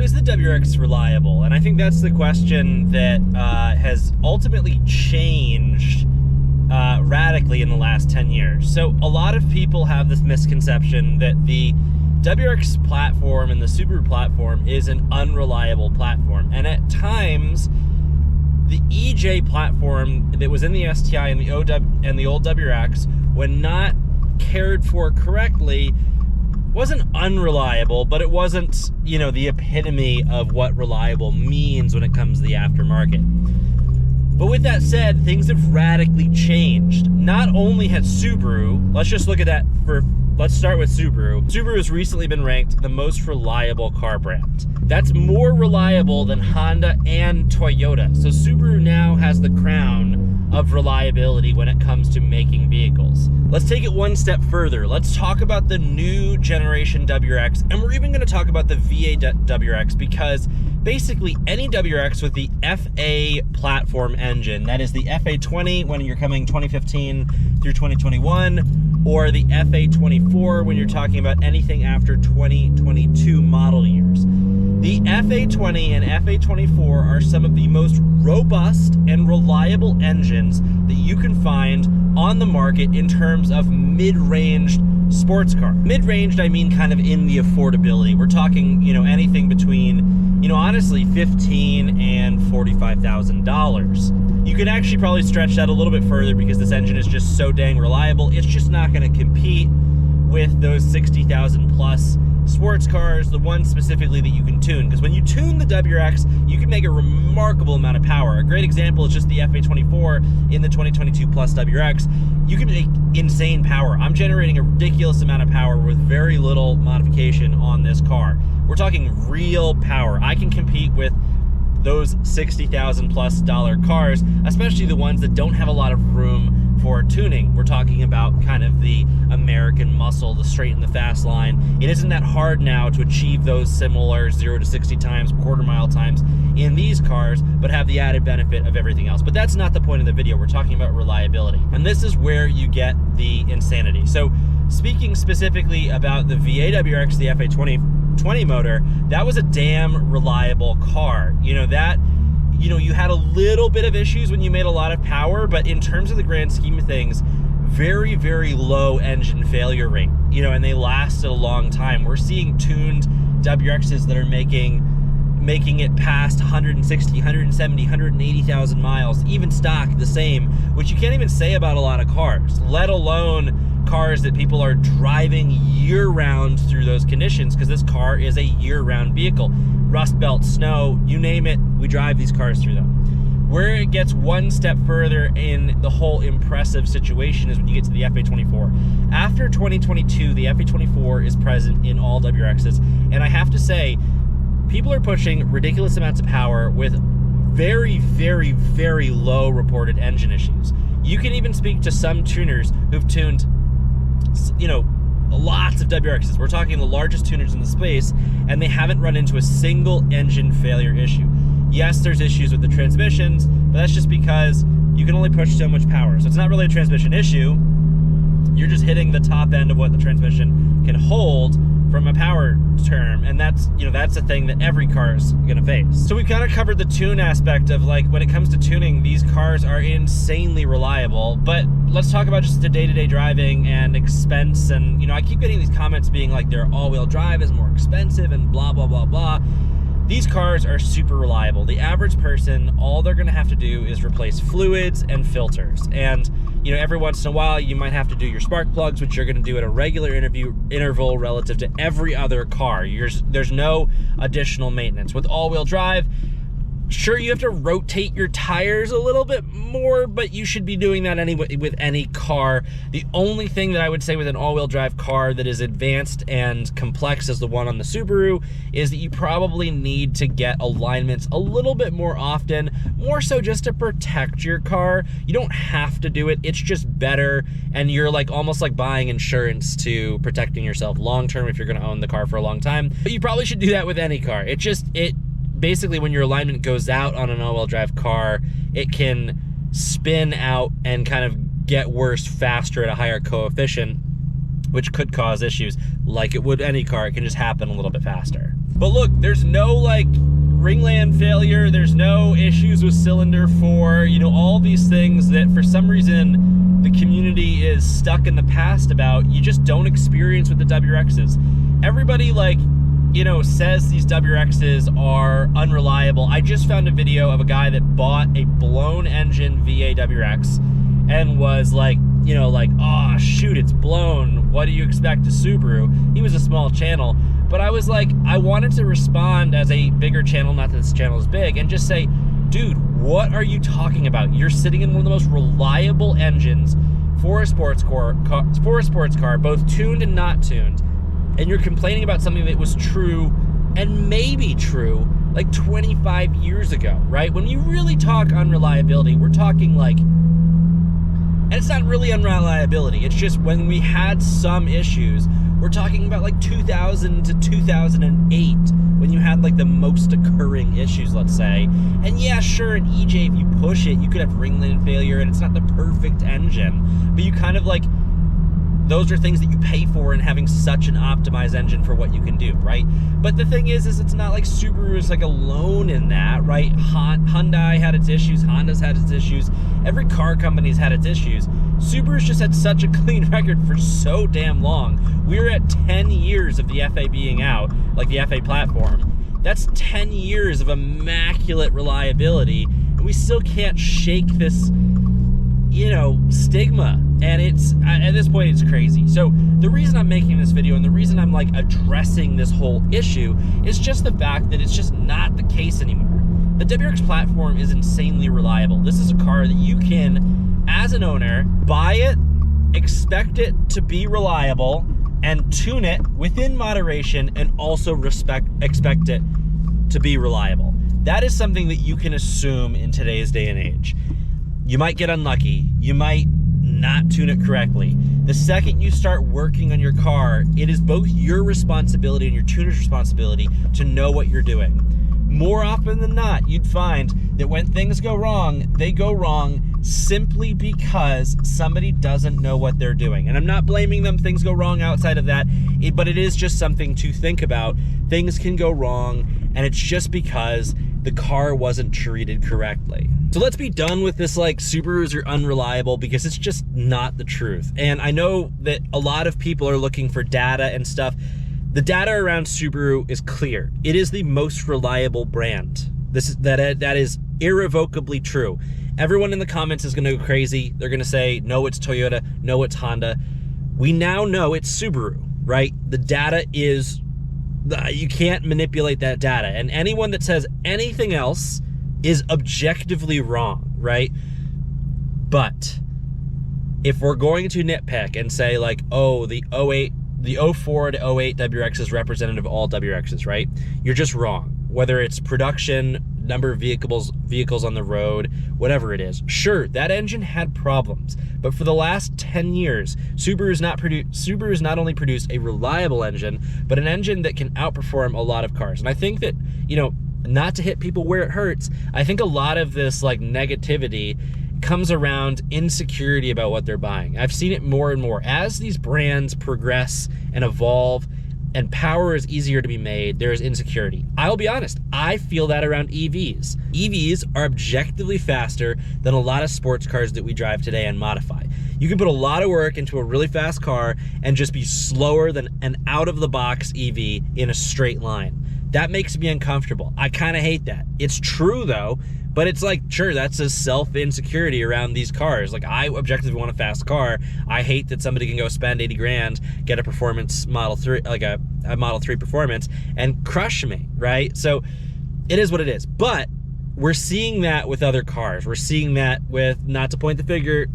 is the WRX reliable? And I think that's the question that has ultimately changed radically in the last 10 years. So a lot of people have this misconception that the WRX platform and the Subaru platform is an unreliable platform. And at times, the EJ platform that was in the STI and the old WRX, when not cared for correctly, wasn't unreliable, but it wasn't, you know, the epitome of what reliable means when it comes to the aftermarket. But with that said, things have radically changed. Not only has Subaru, let's just look at that let's start with Subaru. Subaru has recently been ranked the most reliable car brand. That's more reliable than Honda and Toyota. So Subaru now has the crown of reliability when it comes to making vehicles. Let's take it one step further. Let's talk about the new generation WRX, and we're even going to talk about the VA WRX, because basically any WRX with the FA platform engine, that is the FA20 when you're coming 2015 through 2021, or the FA24 when you're talking about anything after 2022 model years. The FA20 and FA24 are some of the most robust and reliable engines that you can find on the market in terms of mid-ranged sports car. Mid-ranged, I mean kind of in the affordability. We're talking, you know, anything between, you know, honestly, $15,000 and $45,000. You can actually probably stretch that a little bit further because this engine is just so dang reliable. It's just not going to compete with those 60,000 plus sports cars, the ones specifically that you can tune. Because when you tune the WRX, you can make a remarkable amount of power. A great example is just the FA24 in the 2022 Plus WRX. You can make insane power. I'm generating a ridiculous amount of power with very little modification on this car. We're talking real power. I can compete with those $60,000 plus cars, especially the ones that don't have a lot of room for tuning. We're talking about kind of the American muscle, the straight and the fast line. It isn't that hard now to achieve those similar 0 to 60 times, quarter mile times in these cars, but have the added benefit of everything else. But that's not the point of the video. We're talking about reliability. And this is where you get the insanity. So speaking specifically about the VA WRX, the FA20 motor, that was a damn reliable car. You know, that, you know, you had a little bit of issues when you made a lot of power, but in terms of the grand scheme of things, very, very low engine failure rate, you know, and they lasted a long time. We're seeing tuned WRXs that are making it past 160, 170, 180,000 miles, even stock the same, which you can't even say about a lot of cars, let alone cars that people are driving year-round through those conditions, because this car is a year-round vehicle. Rust belt, snow, you name it, we drive these cars through them. Where it gets one step further in the whole impressive situation is when you get to the FA24. After 2022, the FA24 is present in all WRXs, and I have to say, people are pushing ridiculous amounts of power with very, very, very low reported engine issues. You can even speak to some tuners who've tuned, you know, lots of WRXs. We're talking the largest tuners in the space, and they haven't run into a single engine failure issue. Yes, there's issues with the transmissions, but that's just because you can only push so much power. So it's not really a transmission issue. You're just hitting the top end of what the transmission can hold from a power term, and that's, you know, that's a thing that every car is gonna face. So we've kind of covered the tune aspect of, like, when it comes to tuning, these cars are insanely reliable, but let's talk about just the day-to-day driving and expense. And, you know, I keep getting these comments being like their all-wheel drive is more expensive and blah, blah, blah, blah. These cars are super reliable. The average person, all they're gonna have to do is replace fluids and filters. And, you know, every once in a while, you might have to do your spark plugs, which you're gonna do at a regular interval relative to every other car. There's no additional maintenance. With all-wheel drive, sure, you have to rotate your tires a little bit more, but you should be doing that anyway with any car. The only thing that I would say with an all-wheel drive car that is advanced and complex as the one on the Subaru is that you probably need to get alignments a little bit more often, more so just to protect your car. You don't have to do it, it's just better, and you're like almost like buying insurance to protecting yourself long-term if you're gonna own the car for a long time. But you probably should do that with any car. Basically, when your alignment goes out on an all-wheel drive car, it can spin out and kind of get worse faster at a higher coefficient, which could cause issues. Like it would any car, it can just happen a little bit faster. But look, there's no like ringland failure, there's no issues with cylinder 4, you know, all these things that for some reason the community is stuck in the past about, you just don't experience with the WRXs. Everybody like, you know, says these WRXs are unreliable. I just found a video of a guy that bought a blown engine VA WRX and was like, you know, like, oh shoot, it's blown, what do you expect to Subaru? He was a small channel, but I was like, I wanted to respond as a bigger channel, not that this channel is big, and just say, dude, what are you talking about? You're sitting in one of the most reliable engines for a sports car, both tuned and not tuned, and you're complaining about something that was true and maybe true like 25 years ago, right? When you really talk unreliability, we're talking like, and it's not really unreliability, it's just when we had some issues, we're talking about like 2000 to 2008, when you had like the most occurring issues, let's say. And yeah, sure, an EJ, if you push it, you could have ringland failure and it's not the perfect engine, but you kind of like, those are things that you pay for in having such an optimized engine for what you can do, right? But the thing is it's not like Subaru is like alone in that, right? Hyundai had its issues, Honda's had its issues, every car company's had its issues. Subaru's just had such a clean record for so damn long. We're at 10 years of the FA being out, like the FA platform. That's 10 years of immaculate reliability, and we still can't shake this, you know, stigma. And it's, at this point, it's crazy. So the reason I'm making this video and the reason I'm like addressing this whole issue is just the fact that it's just not the case anymore. The WRX platform is insanely reliable. This is a car that you can, as an owner, buy it, expect it to be reliable, and tune it within moderation, and also expect it to be reliable. That is something that you can assume in today's day and age. You might get unlucky. You might not tune it correctly. The second you start working on your car, it is both your responsibility and your tuner's responsibility to know what you're doing. More often than not, you'd find that when things go wrong, they go wrong simply because somebody doesn't know what they're doing. And I'm not blaming them, things go wrong outside of that, but it is just something to think about. Things can go wrong, and it's just because the car wasn't treated correctly. So let's be done with this like Subarus are unreliable, because it's just not the truth. And I know that a lot of people are looking for data and stuff. The data around Subaru is clear. It is the most reliable brand. That is irrevocably true. Everyone in the comments is gonna go crazy. They're gonna say, no, it's Toyota, no, it's Honda. We now know it's Subaru, right? The data is, you can't manipulate that data. And anyone that says anything else is objectively wrong, right? But if we're going to nitpick and say like, oh, the 04 to 08 WRX is representative of all WRXs, right? You're just wrong. Whether it's production, number of vehicles on the road, whatever it is. Sure, that engine had problems, but for the last 10 years, Subaru's not only produced a reliable engine, but an engine that can outperform a lot of cars. And I think that, you know, not to hit people where it hurts, I think a lot of this like negativity comes around insecurity about what they're buying. I've seen it more and more. As these brands progress and evolve and power is easier to be made, there is insecurity. I'll be honest, I feel that around EVs. EVs are objectively faster than a lot of sports cars that we drive today and modify. You can put a lot of work into a really fast car and just be slower than an out-of-the-box EV in a straight line. That makes me uncomfortable. I kind of hate that. It's true though, but it's like, sure, that's a self-insecurity around these cars. Like, I objectively want a fast car. I hate that somebody can go spend 80 grand, get a performance Model 3, like a Model 3 performance, and crush me, right? So it is what it is. But we're seeing that with other cars. We're seeing that with, not to point the finger,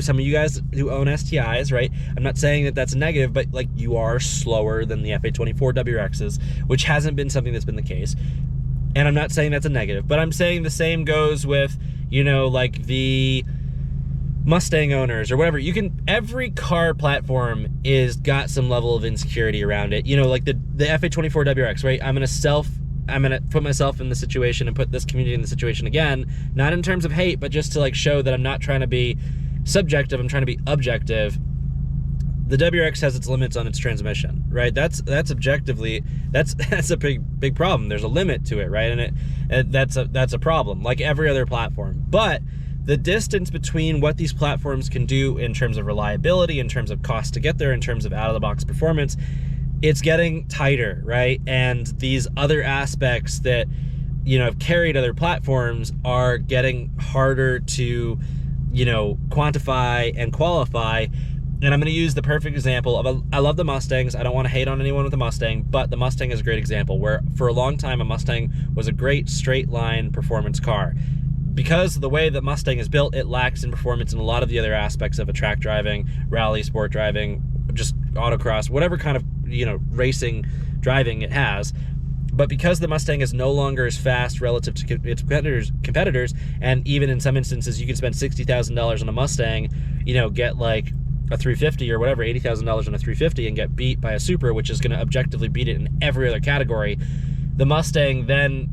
some of you guys who own STIs, right? I'm not saying that that's a negative, but like, you are slower than the FA24 WRXs, which hasn't been something that's been the case. And I'm not saying that's a negative, but I'm saying the same goes with, you know, like the Mustang owners or whatever. You can, every car platform is got some level of insecurity around it. You know, like the FA24 WRX, right? I'm gonna put myself in the situation and put this community in the situation again, not in terms of hate, but just to like show that I'm not trying to be subjective, I'm trying to be objective. the WRX has its limits on its transmission, right? That's objectively, that's a big problem. There's a limit to it, right? And that's a problem, like every other platform. But the distance between what these platforms can do in terms of reliability, in terms of cost to get there, in terms of out-of-the-box performance, it's getting tighter, right? And these other aspects that, you know, have carried other platforms are getting harder to, you know, quantify and qualify. And I'm going to use the perfect example of I love the Mustangs. I don't want to hate on anyone with a Mustang, but the Mustang is a great example where for a long time a Mustang was a great straight line performance car. Because of the way that Mustang is built, it lacks in performance in a lot of the other aspects of a track driving, rally, sport driving, just autocross, whatever kind of, you know, racing driving it has. But because the Mustang is no longer as fast relative to its competitors, and even in some instances you can spend $60,000 on a Mustang, you know, get like a 350 or whatever, $80,000 on a 350 and get beat by a Supra, which is going to objectively beat it in every other category, the Mustang then,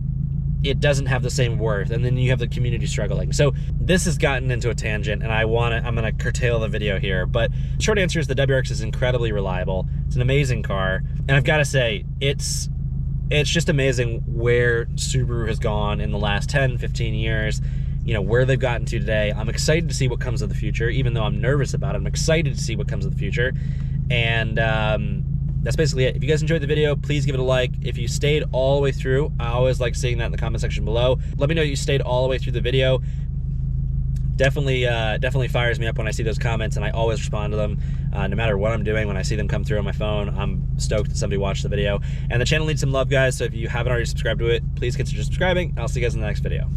it doesn't have the same worth, and then you have the community struggling. So this has gotten into a tangent, and I'm gonna curtail the video here, but short answer is the WRX is incredibly reliable. It's an amazing car, and I've gotta say, it's just amazing where Subaru has gone in the last 10, 15 years, you know, where they've gotten to today. I'm excited to see what comes of the future, even though I'm nervous about it. I'm excited to see what comes of the future, and that's basically it. If you guys enjoyed the video, please give it a like. If you stayed all the way through, I always like seeing that in the comment section below. Let me know you stayed all the way through the video. Definitely fires me up when I see those comments, and I always respond to them. No matter what I'm doing, when I see them come through on my phone, I'm stoked that somebody watched the video. And the channel needs some love, guys, so if you haven't already subscribed to it, please consider subscribing. I'll see you guys in the next video.